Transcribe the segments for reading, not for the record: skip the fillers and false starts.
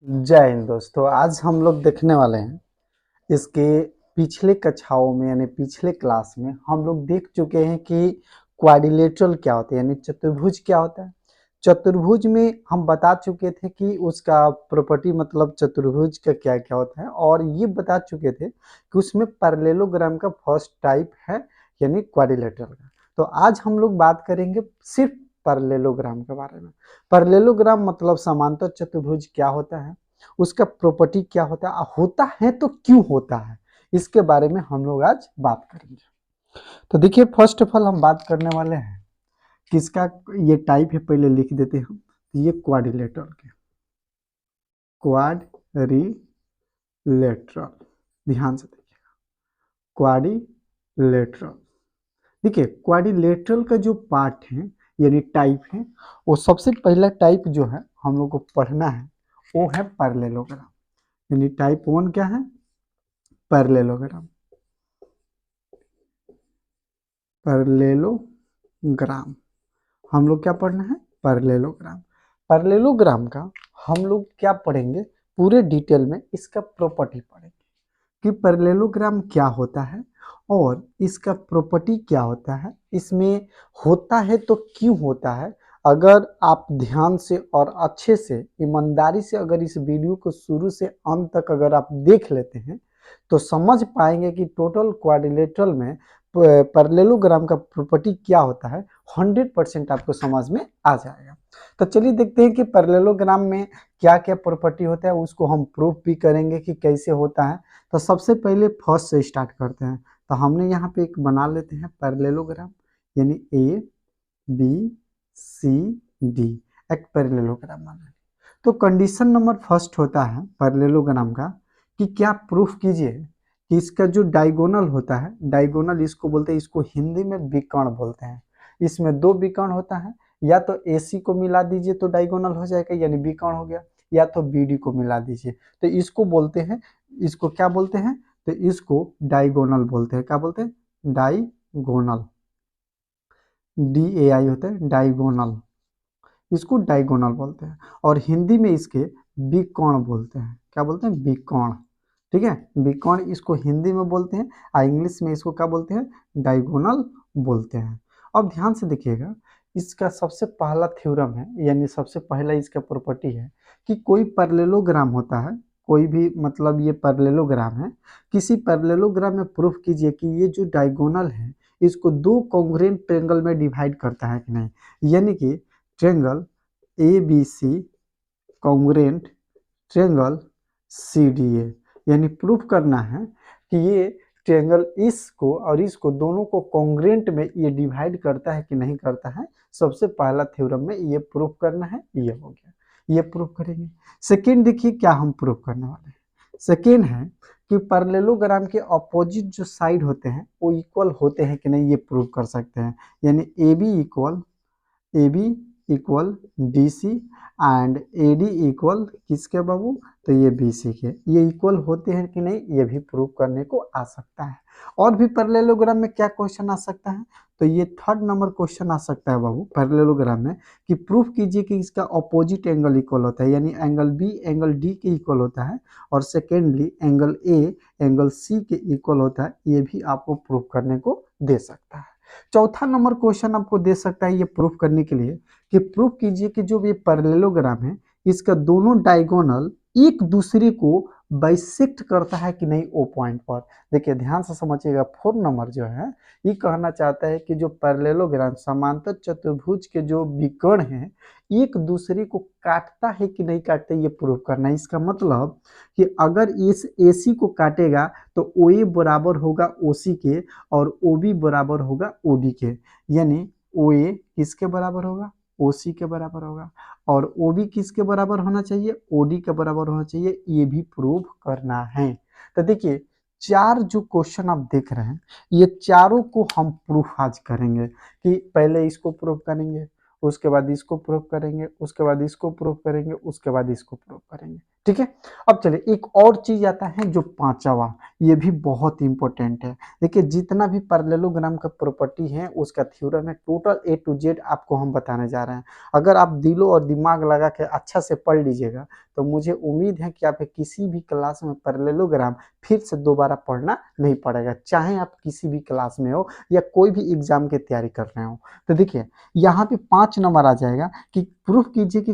जय हिंद दोस्तों। आज हम लोग देखने वाले हैं इसके पिछले कक्षाओं में यानी पिछले क्लास में हम लोग देख चुके हैं कि क्वाड्रिलेटरल क्या होता है यानी चतुर्भुज क्या होता है। चतुर्भुज में हम बता चुके थे कि उसका प्रॉपर्टी मतलब चतुर्भुज का क्या क्या होता है और ये बता चुके थे कि उसमें पैरेललोग्राम का फर्स्ट टाइप है यानी क्वाड्रिलेटरल का। तो आज हम लोग बात करेंगे सिर्फ पैरेललोग्राम के बारे में। पैरेललोग्राम मतलब समांतर चतुर्भुज क्या होता है, उसका प्रॉपर्टी क्या होता है तो क्यों होता है, इसके बारे में हम लोग आज बात करेंगे। तो देखिए, फर्स्ट ऑफ ऑल हम बात करने वाले हैं किसका, ये टाइप है, पहले लिख देते हैं हम। ये क्वाड्रिलेटरल के, क्वाड्रिलेटरल, ध्यान से देखिएगा, क्वाड्रिलेटरल। देखिए, क्वाड्रिलेटरल का जो पार्ट है यानी टाइप है, वो सबसे पहला टाइप जो है हम लोग को पढ़ना है वो है पैरेललोग्राम। यानी टाइप वन क्या है, पैरेललोग्राम। पैरेललोग्राम हम लोग क्या पढ़ना है, पैरेललोग्राम। पैरेललोग्राम का हम लोग क्या पढ़ेंगे, पूरे डिटेल में इसका प्रॉपर्टी पढ़ेंगे कि पैरेललोग्राम क्या होता है और इसका प्रॉपर्टी क्या होता है, इसमें होता है तो क्यों होता है। अगर आप ध्यान से और अच्छे से ईमानदारी से अगर इस वीडियो को शुरू से अंत तक अगर आप देख लेते हैं तो समझ पाएंगे कि टोटल क्वाड्रिलेटरल में पैरेललोग्राम का प्रॉपर्टी क्या होता है। 100% आपको समझ में आ जाएगा। तो चलिए देखते हैं कि पैरेललोग्राम में क्या क्या प्रॉपर्टी होता है, उसको हम प्रूफ भी करेंगे कि कैसे होता है। तो सबसे पहले फर्स्ट से स्टार्ट करते हैं। तो हमने यहाँ पे एक बना लेते हैं पैरेललोग्राम, यानी ए बी सी डी, एक पैरेललोग्राम बना। तो कंडीशन नंबर फर्स्ट होता है पैरेललोग्राम का कि क्या प्रूफ कीजिए कि इसका जो डायगोनल होता है, डायगोनल इसको बोलते हैं, इसको हिंदी में विकर्ण बोलते हैं। इसमें दो विकर्ण होता है, या तो AC को मिला दीजिए तो डायगोनल हो जाएगा यानी विकर्ण हो गया, या तो BD को मिला दीजिए तो इसको बोलते हैं, इसको क्या बोलते हैं, तो इसको डायगोनल बोलते हैं। क्या बोलते हैं, डायगोनल, DAI होता है डायगोनल, इसको डायगोनल बोलते हैं। और हिंदी में इसके विकर्ण बोलते हैं। क्या बोलते हैं, विकर्ण। ठीक है, विकर्ण इसको हिंदी में बोलते हैं और इंग्लिश में इसको क्या बोलते हैं, डायगोनल बोलते हैं। अब ध्यान से देखिएगा, इसका सबसे पहला थ्योरम है यानी सबसे पहला इसका प्रॉपर्टी है कि कोई पैरेललोग्राम होता है, कोई भी मतलब ये पैरेललोग्राम है, किसी पैरेललोग्राम में प्रूफ कीजिए कि ये जो डायगोनल है इसको दो कॉन्ग्रुएंट ट्रायंगल में डिवाइड करता है कि नहीं। यानी कि triangle ABC congruent triangle CDA, यानी प्रूफ करना है कि ये ट्रायंगल इसको और इसको दोनों को कॉन्ग्रुएंट में ये डिवाइड करता है कि नहीं करता है। सबसे पहला थ्योरम में ये प्रूफ करना है, ये हो गया, ये प्रूफ करेंगे। सेकेंड देखिए क्या हम प्रूफ करने वाले हैं। सेकेंड है कि पैरेललोग्राम के अपोजिट जो साइड होते हैं वो इक्वल होते हैं कि नहीं, ये प्रूफ कर सकते हैं। यानी AB equal DC and AD equal किसके बाबू, तो ये BC के, ये इक्वल होते हैं कि नहीं, ये भी प्रूव करने को आ सकता है। और भी पैरेललोग्राम में क्या क्वेश्चन आ सकता है, तो ये थर्ड नंबर क्वेश्चन आ सकता है बाबू पैरेललोग्राम में कि प्रूफ कीजिए कि इसका अपोजिट एंगल इक्वल होता है, यानी एंगल B एंगल D के इक्वल होता है और secondly angle A angle C के इक्वल होता है। ये भी आपको प्रूफ करने को दे सकता है। चौथा नंबर क्वेश्चन आपको दे सकता है ये प्रूफ करने के लिए कि प्रूफ कीजिए कि जो ये पैरेललोग्राम है इसका दोनों डायगोनल एक दूसरे को बाइसेक्ट करता है कि नहीं ओ पॉइंट पर। देखिए ध्यान से समझिएगा, 4 नंबर जो है ये कहना चाहता है कि जो पैरेललोग्राम समांतर चतुर्भुज के जो विकर्ण हैं एक दूसरे को काटता है कि नहीं काटता, ये प्रूफ करना है। इसका मतलब कि अगर इस AC को काटेगा तो OA बराबर होगा OC के और OB बराबर होगा OD के, यानी OA किसके बराबर होगा, OC के बराबर होगा और OB किसके बराबर होना चाहिए, OD के बराबर होना चाहिए। ये भी प्रूव करना है। तो देखिए चार जो क्वेश्चन आप देख रहे हैं ये चारों को हम प्रूफ आज करेंगे कि पहले इसको प्रूफ करेंगे, उसके बाद इसको प्रूफ करेंगे, उसके बाद इसको प्रूफ करेंगे, उसके बाद इसको प्रूफ करेंगे। ठीक है। अब चलिए एक और चीज आता है जो पांचवा, ये भी बहुत इंपॉर्टेंट है। देखिए जितना भी पैरेललोग्राम का प्रॉपर्टी है उसका थ्योरम है, टोटल ए टू जेड आपको हम बताने जा रहे हैं। अगर आप दिलो और दिमाग लगा के अच्छा से पढ़ लीजिएगा तो मुझे उम्मीद है कि आप किसी भी क्लास में पैरेललोग्राम फिर से दोबारा पढ़ना नहीं पड़ेगा, चाहे आप किसी भी क्लास में हो या कोई भी एग्जाम की तैयारी कर रहे हो। तो देखिए यहाँ पे 5 नंबर आ जाएगा कि प्रूफ कीजिए कि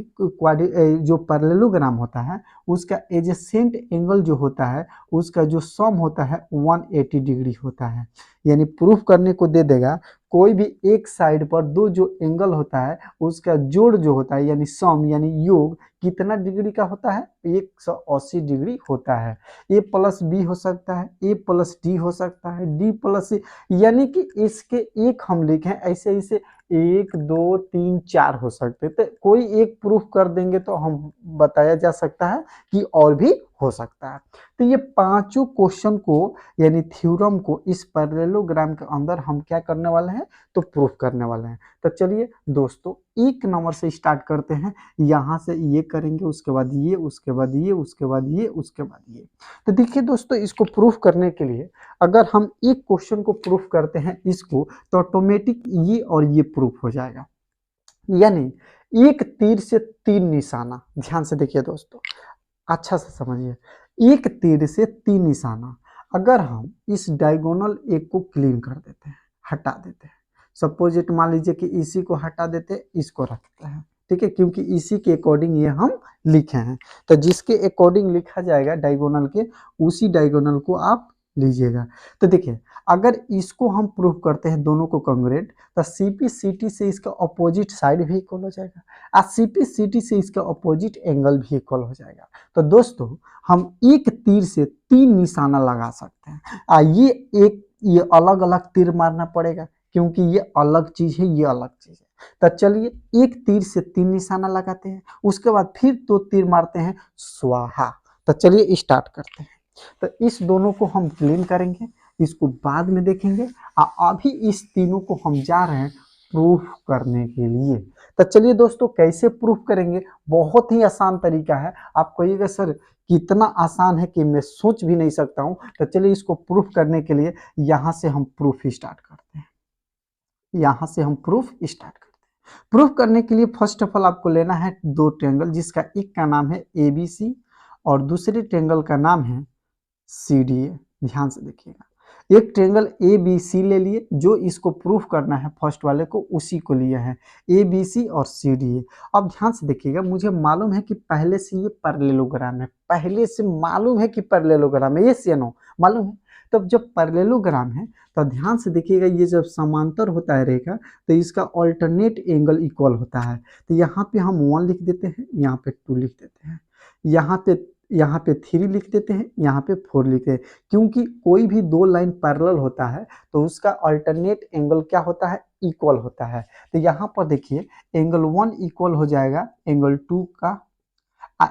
जो पैरेललोग्राम होता है उसका एडजेसेंट एंगल जो होता है उसका जो सम होता है 180 डिग्री होता है। यानी प्रूफ करने को दे देगा कोई भी एक साइड पर दो जो एंगल होता है उसका जोड़ जो होता है यानी सम यानी योग कितना डिग्री का होता है, 180 डिग्री होता है। ए प्लस बी हो सकता है, ए प्लस डी हो सकता है, डी प्लस सी, यानी कि इसके एक हम लिखें ऐसे ऐसे 1 2 3 4 हो सकते, तो कोई एक प्रूफ कर देंगे तो हम बताया जा सकता है कि और भी हो सकता है। तो ये पांचों क्वेश्चन को यानी थ्योरम को इस पैरेललोग्राम के अंदर हम क्या करने वाले हैं, तो प्रूफ करने वाले हैं। तो चलिए दोस्तों 1 नंबर से स्टार्ट करते हैं, यहाँ से ये करेंगे उसके बाद ये उसके बाद ये उसके बाद ये उसके बाद ये। तो देखिए दोस्तों इसको प्रूफ करने के लिए अगर हम एक क्वेश्चन को प्रूफ करते हैं इसको तो ऑटोमेटिक ये और ये प्रूफ हो जाएगा। यानी एक तीर से 3 निशाना, ध्यान से देखिए दोस्तों अच्छा से समझिए, एक तीर से 3 निशाना। अगर हम इस डायगोनल एक को क्लीन कर देते हैं, हटा देते हैं, सपोज इट मान लीजिए कि इसी को हटा देते हैं, इसको रखते हैं, ठीक है, क्योंकि इसी के अकॉर्डिंग ये हम लिखे हैं। तो जिसके अकॉर्डिंग लिखा जाएगा डायगोनल के, उसी डायगोनल को आप लीजिएगा। तो देखिए अगर इसको हम प्रूफ करते हैं दोनों को कॉन्ग्रुएंट, तो सीपी सीटी से इसका अपोजिट साइड भी इक्वल हो जाएगा और सीपी सीटी से इसका अपोजिट एंगल भी इक्वल हो जाएगा। तो दोस्तों हम एक तीर से 3 निशाना लगा सकते हैं। ये अलग अलग तीर मारना पड़ेगा क्योंकि ये अलग चीज है, ये अलग चीज है। तो चलिए एक तीर से 3 निशाना लगाते हैं, उसके बाद फिर 2 तीर मारते हैं, स्वाहा। तो चलिए स्टार्ट करते हैं। तो इस दोनों को हम क्लीन करेंगे, इसको बाद में देखेंगे। अभी इस तीनों को हम जा रहे हैं प्रूफ करने के लिए। तो चलिए दोस्तों कैसे प्रूफ करेंगे, बहुत ही आसान तरीका है। आप कहिएगा सर कितना आसान है कि मैं सोच भी नहीं सकता हूं। तो चलिए इसको प्रूफ करने के लिए यहां से हम प्रूफ स्टार्ट करते हैं, यहां से हम प्रूफ स्टार्ट करते हैं। प्रूफ करने के लिए फर्स्ट ऑफ ऑल आपको लेना है 2 ट्रायंगल, जिसका एक का नाम है ABC और दूसरे ट्रायंगल का नाम है CDA। ध्यान से देखिएगा, एक ट्रायंगल ABC ले लिए, जो इसको प्रूफ करना है फर्स्ट वाले को उसी को लिया है, ABC और CDA। अब ध्यान से देखिएगा, मुझे मालूम है कि पहले से ये पैरेललोग्राम है, पहले से मालूम है कि पैरेललोग्राम है, यस या नो मालूम है। तब जब पैरेललोग्राम है तो ध्यान से देखिएगा, ये जब समांतर होता है रेखा तो इसका अल्टरनेट एंगल इक्वल होता है। तो यहाँ पे हम 1 लिख देते हैं, यहाँ पे 2 लिख देते हैं, यहाँ पे 3 लिख देते हैं, यहाँ पे 4 लिखते हैं, क्योंकि कोई भी 2 लाइन पैरेलल होता है तो उसका अल्टरनेट एंगल क्या होता है, इक्वल होता है। तो यहाँ पर देखिए एंगल 1 इक्वल हो जाएगा एंगल 2 का,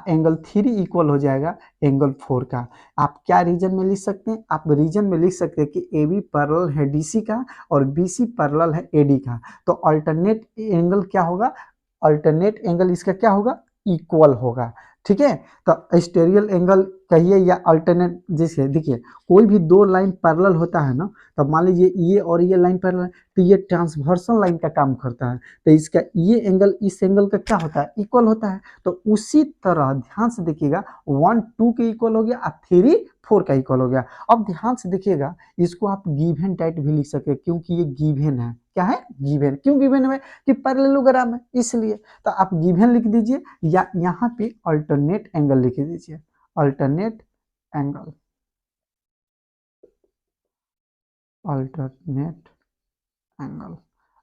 एंगल 3 इक्वल हो जाएगा एंगल 4 का। आप क्या रीजन में लिख सकते हैं, आप रीजन में लिख सकते हैं कि AB पैरेलल है DC का और BC पैरेलल है AD का। तो अल्टरनेट एंगल क्या होगा, अल्टरनेट एंगल इसका क्या होगा, इक्वल होगा। ठीक है, तो स्टेरियल एंगल कहिए या अल्टरनेट, जैसे देखिए कोई भी 2 लाइन पैरेलल होता है ना, तो मान लीजिए ये और ये लाइन पैरेलल है तो ये ट्रांसवर्सल लाइन का काम करता है, तो इसका ये एंगल इस एंगल का क्या होता है, इक्वल होता है। तो उसी तरह ध्यान से देखिएगा 1 2 के इक्वल हो गया और 3 4 का इक्वल हो गया। अब ध्यान से देखिएगा, इसको आप गिवन टाइट भी लिख सकते हैं क्योंकि ये गिवन है। क्या है, गिवन। क्यों गिवन है, कि पैरेललोग्राम है इसलिए। तो आप गिवन लिख दीजिए या यहाँ पे अल्टरनेट एंगल लिख दीजिए, अल्टरनेट एंगल, अल्टरनेट एंगल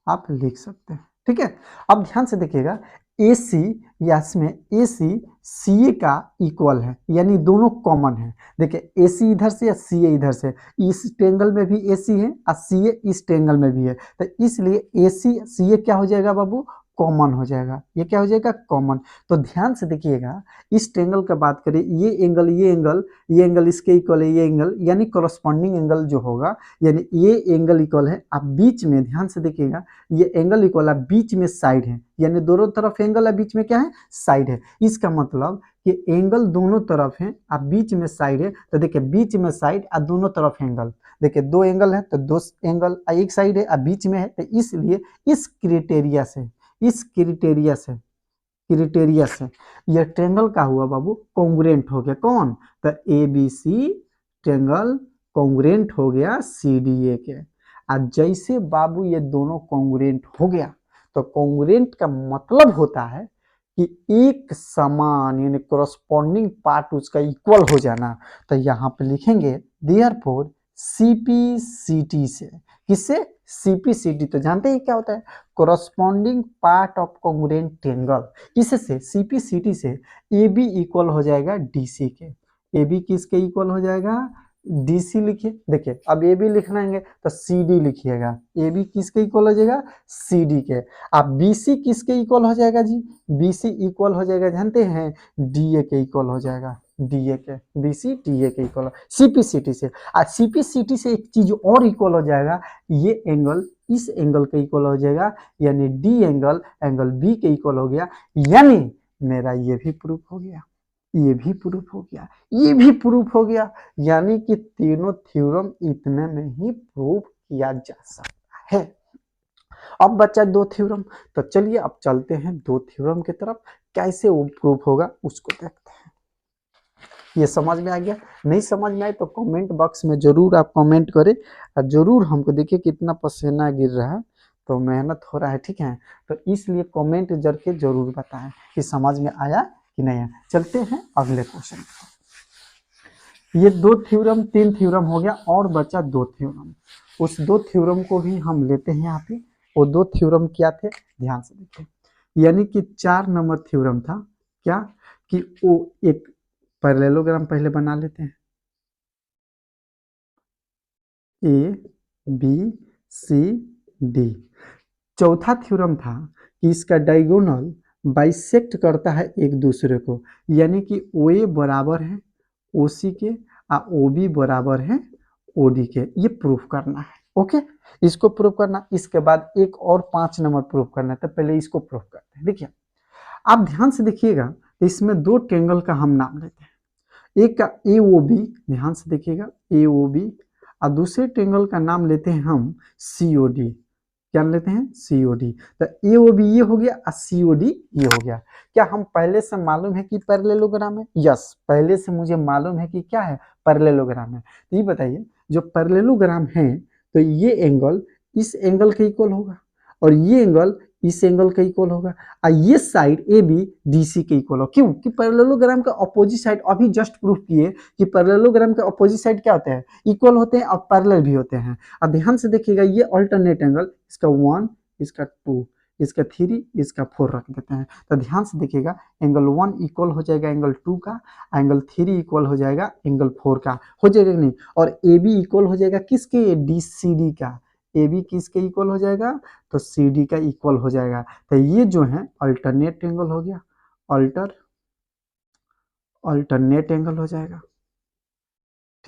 आप लिख सकते हैं। ठीक है, अब ध्यान से देखिएगा AC या इसमें AC CA का इक्वल है, यानी दोनों कॉमन है। देखिए AC इधर से या CA इधर से, इस ट्रायंगल में भी AC है और CA इस ट्रायंगल में भी है, तो इसलिए AC CA क्या हो जाएगा बाबू, कॉमन हो जाएगा। ये क्या हो जाएगा, कॉमन। तो ध्यान से देखिएगा, इस ट्रायंगल का बात करें, ये एंगल ये एंगल इसके इक्वल है, ये एंगल यानी कॉरस्पॉन्डिंग एंगल जो होगा, यानी ये एंगल इक्वल है। अब बीच में ध्यान से देखिएगा, ये एंगल इक्वल है, बीच में साइड है, यानी दोनों तरफ एंगल है, बीच में क्या है, साइड है। इसका मतलब कि एंगल दोनों तरफ है, अब बीच में साइड है, तो देखिए बीच में साइड और दोनों तरफ एंगल, देखिए दो एंगल है तो दो एंगल एक साइड है और बीच में है, तो इसलिए इस क्रिटेरिया से यह ट्रेंगल का हुआ बाबू कॉन्ग्रुएंट हो गया। कौन? तो A B C triangle congruent हो गया सी डी ए के। आज जैसे बाबू ये दोनों कॉन्ग्रुएंट हो गया, तो कॉन्ग्रुएंट का मतलब होता है कि एक समान यानी कोरस्पॉन्डिंग पार्ट उसका इक्वल हो जाना। तो यहाँ पे लिखेंगे देयरफॉर सीपीसीटी से, किससे? सीपीसीटी, तो जानते हैं क्या होता है? Corresponding part of congruent triangle. इससे सीपीसीटी से ए बी इक्वल हो जाएगा डीसी के। ए बी किसके इक्वल हो जाएगा? डीसी लिखिए। देखिए अब ए बी लिखना है तो सी डी लिखिएगा। ए बी किसके इक्वल हो जाएगा? सी डी के। अब बी सी किसके इक्वल हो जाएगा जी? बी सी इक्वल हो जाएगा, जानते हैं, डी ए के इक्वल हो जाएगा। डी ए के, बी सी डी ए के इक्वल सीपीसीटी से। आज सीपीसीटी से एक चीज और इक्वल हो जाएगा, ये एंगल इस एंगल के इक्वल हो जाएगा, यानी डी एंगल एंगल बी के इक्वल हो गया। यानी मेरा ये भी प्रूफ हो गया, ये भी प्रूफ हो गया, ये भी प्रूफ हो गया। यानी कि तीनों थ्योरम इतने में ही प्रूफ किया जा सकता है। अब बचा दो थ्योरम, तो चलिए अब चलते हैं दो थ्योरम की तरफ, कैसे वो प्रूफ होगा उसको देखते हैं। ये समझ में आ गया? नहीं समझ में आए तो कमेंट बॉक्स में जरूर आप कमेंट करें और जरूर हमको देखिए कितना पसीना गिर रहा है, तो मेहनत हो रहा है, ठीक है, तो इसलिए कमेंट करके जरूर बताएं कि समझ में आया कि नहीं आया। चलते हैं अगले क्वेश्चन। ये दो थ्योरम तीन थ्योरम हो गया और बचा दो थ्योरम। उस दो थ्योरम को भी हम लेते हैं यहाँ पे। वो दो थ्योरम क्या थे, ध्यान से देखिए। यानी कि 4 नंबर थ्योरम था क्या, कि वो एक पैरेललोग्राम पहले बना लेते हैं, ए बी सी डी। चौथा थ्योरम था कि इसका डायगोनल बाइसेक्ट करता है एक दूसरे को, यानी कि ओ ए बराबर है ओ सी के और ओ बी बराबर है ओ डी के। ये प्रूफ करना है, ओके, इसको प्रूफ करना। इसके बाद एक और 5 नंबर प्रूफ करना है, तो पहले इसको प्रूफ करते हैं। देखिए आप ध्यान से देखिएगा, इसमें दो ट्रायंगल का हम नाम लेते हैं। एक का ए ओ बी, ध्यान से देखिएगा, ए ओ बी, और दूसरे ट्रायंगल का नाम लेते हैं हम सी ओ डी। क्या लेते हैं? सी ओ डी। तो ए ओ बी ये हो गया और सी ओ डी ये हो गया। क्या हम पहले से मालूम है कि पैरेललोग्राम है? यस, पहले से मुझे मालूम है कि क्या है, पैरेललोग्राम है। तो ये बताइए, जो पैरेललोग्राम है तो ये एंगल इस एंगल के इक्वल होगा और ये एंगल इस एंगल के इक्वल होगा, और ये side A B D C के इक्वल होगा। क्यों? कि पैरेललोग्राम का अपोजिट साइड अभी जस्ट प्रूफ किए कि पैरेललोग्राम के अपोजिट साइड क्या होते हैं, इक्वल होते हैं और पैरेलल भी होते हैं। अब ध्यान से देखिएगा, ये अल्टरनेट एंगल, इसका 1, इसका 2, इसका 3, इसका 4 रख देते हैं। तो ध्यान से देखिएगा, एंगल 1 इक्वल हो जाएगा एंगल 2 का, एंगल 3 इक्वल हो जाएगा एंगल 4 का, हो जाएगा कि नहीं? और ए बी इक्वल हो जाएगा किसके? डी सी डी का। ए बी किसके इक्वल हो जाएगा? तो सी डी का इक्वल हो जाएगा। तो ये जो है अल्टरनेट एंगल हो गया, अल्टरनेट एंगल हो जाएगा,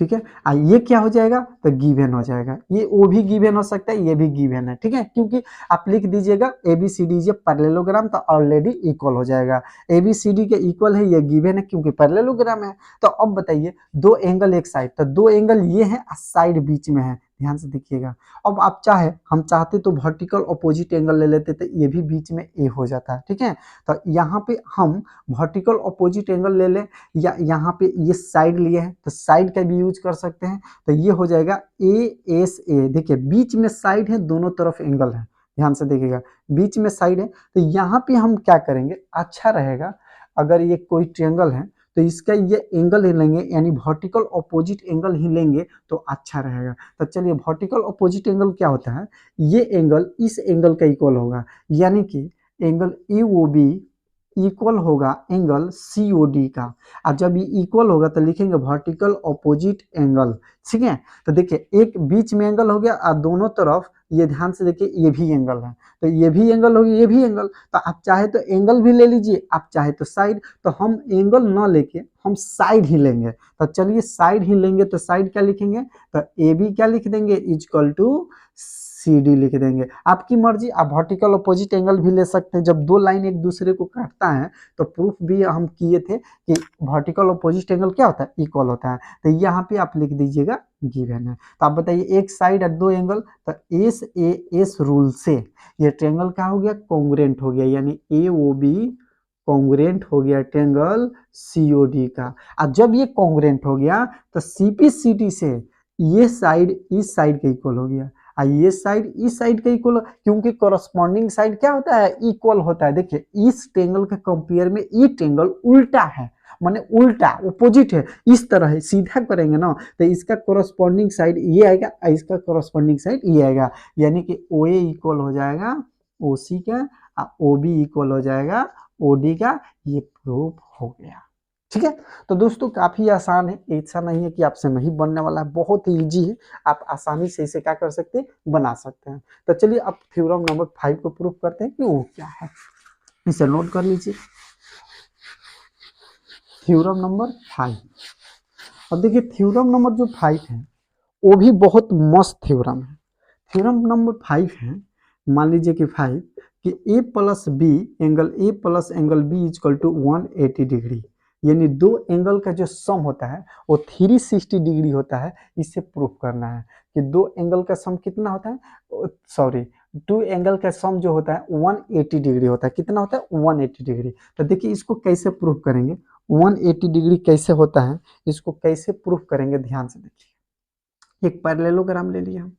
ठीक है। ये क्या हो जाएगा? तो गिवन हो जाएगा। ये वो भी गिवन हो सकता है, ये भी गिवन है, ठीक है, क्योंकि आप लिख दीजिएगा ए बी सी डी ये पैरेललोग्राम, तो ऑलरेडी इक्वल हो जाएगा। ए बी सी डी के इक्वल है, ये गिवन है क्योंकि पैरेललोग्राम है। तो अब बताइए, दो एंगल एक साइड, तो दो एंगल ये है, साइड बीच में है, ध्यान से देखिएगा। अब आप हम चाहते तो वर्टिकल अपोजिट एंगल ले लेते, तो ये भी बीच में ए हो जाता है, ठीक है। तो यहाँ पे हम वर्टिकल अपोजिट एंगल ले लें, या यहाँ पे ये साइड लिए हैं तो साइड का भी यूज कर सकते हैं। तो ये हो जाएगा ए एस ए। देखिए बीच में साइड है, दोनों तरफ एंगल है, ध्यान से देखिएगा, बीच में साइड है। तो यहाँ पे हम क्या करेंगे, अच्छा रहेगा अगर ये कोई ट्रायंगल है तो इसका ये एंगल ही लेंगे, यानी वर्टिकल अपोजिट एंगल ही लेंगे तो अच्छा रहेगा। तो चलिए, वर्टिकल अपोजिट एंगल क्या होता है, ये एंगल इस एंगल का इक्वल होगा, यानी कि angle A O B equal होगा एंगल सी ओ डी का। अब जब ये इक्वल होगा तो लिखेंगे वर्टिकल अपोजिट एंगल, ठीक है। तो देखिए एक बीच में एंगल हो गया और दोनों तरफ ये ध्यान से देखिए ये भी एंगल है, तो ये भी एंगल हो गया, ये भी एंगल। तो आप चाहे तो एंगल भी ले लीजिए, आप चाहे तो साइड। तो हम एंगल ना लेके हम साइड ही लेंगे। तो चलिए साइड ही लेंगे, तो साइड क्या लिखेंगे, तो ए बी क्या लिख देंगे, इजकल टू सी डी लिख देंगे, आपकी मर्जी। आप वर्टिकल अपोजिट एंगल भी ले सकते हैं, जब दो लाइन एक दूसरे को काटता है तो प्रूफ भी हम किए थे कि वर्टिकल अपोजिट एंगल क्या होता है, इक्वल होता है। तो यहाँ पे आप लिख दीजिएगा गिवन है। तो आप बताइए एक साइड और दो एंगल, तो एस ए एस रूल से ये ट्रेंगल क्या हो गया, कॉन्ग्रुएंट हो गया, यानी ए ओ बी कॉन्ग्रुएंट हो गया ट्रेंगल सीओडी का। और जब ये कॉन्ग्रुएंट हो गया तो सीपीसीटी से ये साइड इस साइड के इक्वल हो गया और ये साइड इस साइड के इक्वल, क्योंकि कोरस्पॉन्डिंग साइड क्या होता है, इक्वल होता है। देखिए इस ट्रेंगल के कंपेयर में ये ट्रेंगल उल्टा है, माने उल्टा अपोजिट है, इस तरह है, सीधा करेंगे ना तो इसका कोरस्पॉन्डिंग साइड ये आएगा और इसका कोरस्पॉन्डिंग साइड ये आएगा, यानी कि ओ ए इक्वल हो जाएगा ओ सी का, ओ बी इक्वल हो जाएगा ओ डी का। ये प्रूफ हो गया। ठीक है, तो दोस्तों काफी आसान है, ऐसा नहीं है कि आपसे नहीं बनने वाला है, बहुत ही इजी है, आप आसानी से इसे क्या कर सकते हैं, बना सकते हैं। तो चलिए अब थ्योरम नंबर 5 को प्रूफ करते हैं कि वो क्या है, इसे नोट कर लीजिए। थ्योरम नंबर 5, अब देखिए थ्योरम नंबर जो 5 है वो भी बहुत मस्त थ्योरम है। थ्योरम नंबर 5 है, मान लीजिए कि 5 कि a plus b angle A plus angle B equal to 180 डिग्री, यानी दो एंगल का जो सम होता है वो 360 डिग्री होता है। इसे प्रूफ करना है कि दो एंगल का सम कितना होता है, सॉरी टू एंगल का सम जो होता है 180 डिग्री होता है। कितना होता है, 180 डिग्री। तो देखिए इसको कैसे प्रूफ करेंगे, 180 डिग्री कैसे होता है, इसको कैसे प्रूफ करेंगे, ध्यान से देखिए। एक पैरेललोग्राम ले लिया हम,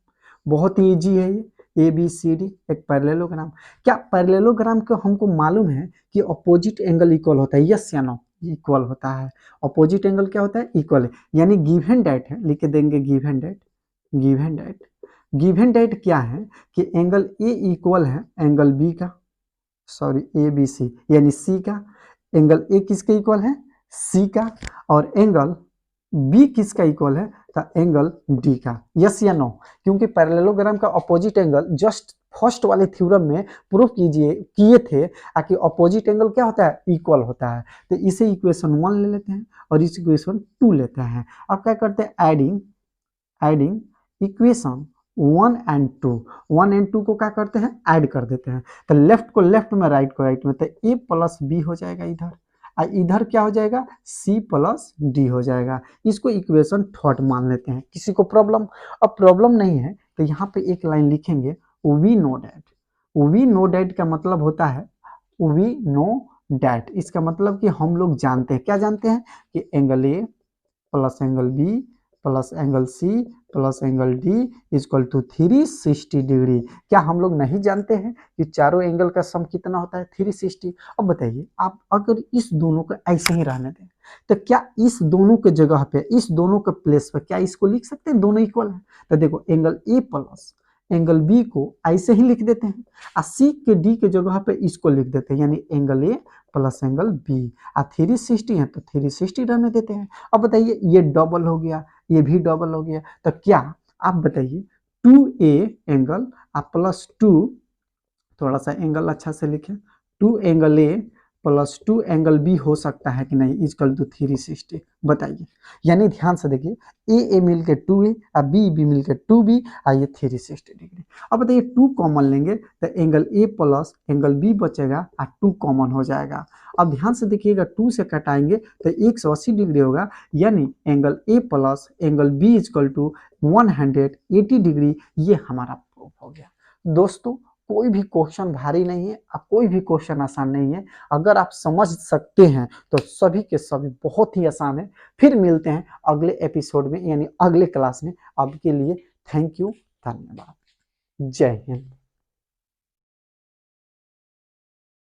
बहुत ही इजी है ये, ए बी सी डी एक पैरेललोग्राम। क्या पैरेललोग्राम को हमको मालूम है कि अपोजिट एंगल इक्वल होता है, यस या नो, इक्वल होता है। अपोजिट एंगल क्या होता है, इक्वल है, यानी गिवन डेट है, लिख देंगे given that. Given that, given that क्या है कि एंगल ए इक्वल है एंगल बी का, सॉरी ए बी सी, यानी सी का, एंगल ए किसके इक्वल है, सी का, और एंगल बी किसका इक्वल है, तो एंगल डी का। यस या नो, क्योंकि पैरेललोग्राम का अपोजिट एंगल जस्ट फर्स्ट वाले थ्योरम में प्रूफ किए थे कि अपोजिट एंगल क्या होता है, इक्वल होता है। तो इसे इक्वेशन 1 ले लेते हैं और इस इक्वेशन 2 लेते हैं। अब क्या करते हैं, एडिंग इक्वेशन 1 एंड 2, 1 एंड 2 को क्या करते हैं, ऐड कर देते हैं। तो लेफ्ट को लेफ्ट में, राइट को राइट में, तो ए प्लस बी हो जाएगा इधर, और इधर क्या हो जाएगा, सी प्लस डी हो जाएगा। इसको इक्वेशन 3 मान लेते हैं। किसी को प्रॉब्लम, अब प्रॉब्लम नहीं है तो यहाँ पे एक लाइन लिखेंगे, we know that. We know that का मतलब होता है, वी नो डैट इसका मतलब कि हम लोग जानते हैं, क्या जानते हैं, कि angle A plus angle B plus angle C plus angle D equal to 360 degree. क्या हम लोग नहीं जानते हैं कि चारों एंगल का सम कितना होता है, 360। अब बताइए आप अगर इस दोनों को ऐसे ही रहने दें तो क्या इस दोनों के जगह पे, इस दोनों के प्लेस पे क्या इसको लिख सकते हैं, दोनों इक्वल है। तो देखो एंगल ए प्लस एंगल बी को ऐसे ही लिख देते हैं, और सी के डी के जगह पे इसको लिख देते हैं, यानी एंगल ए प्लस एंगल बी। और 360 है तो 360 रहने देते हैं। अब बताइए ये डबल हो गया, ये भी डबल हो गया, तो क्या आप बताइए 2a एंगल प्लस 2, थोड़ा सा एंगल अच्छा से लिखें, 2 एंगल ए प्लस 2 एंगल बी हो सकता है कि नहीं, इक्वल टू 360, बताइए। यानी ध्यान से देखिए ए मिलकर 2a और बी मिलकर 2b और ये 360 डिग्री। अब बताइए 2 कॉमन लेंगे तो एंगल ए प्लस एंगल बी बचेगा और 2 कॉमन हो जाएगा। अब ध्यान से देखिएगा 2 से कटाएंगे तो 180 डिग्री होगा, यानी angle A plus angle B equal to 180 degree. ये हमारा प्रूफ हो गया। दोस्तों कोई भी क्वेश्चन भारी नहीं है और कोई भी क्वेश्चन आसान नहीं है, अगर आप समझ सकते हैं तो सभी के सभी बहुत ही आसान है। फिर मिलते हैं अगले एपिसोड में, यानी अगले क्लास में। अब के लिए थैंक यू, धन्यवाद, जय हिंद।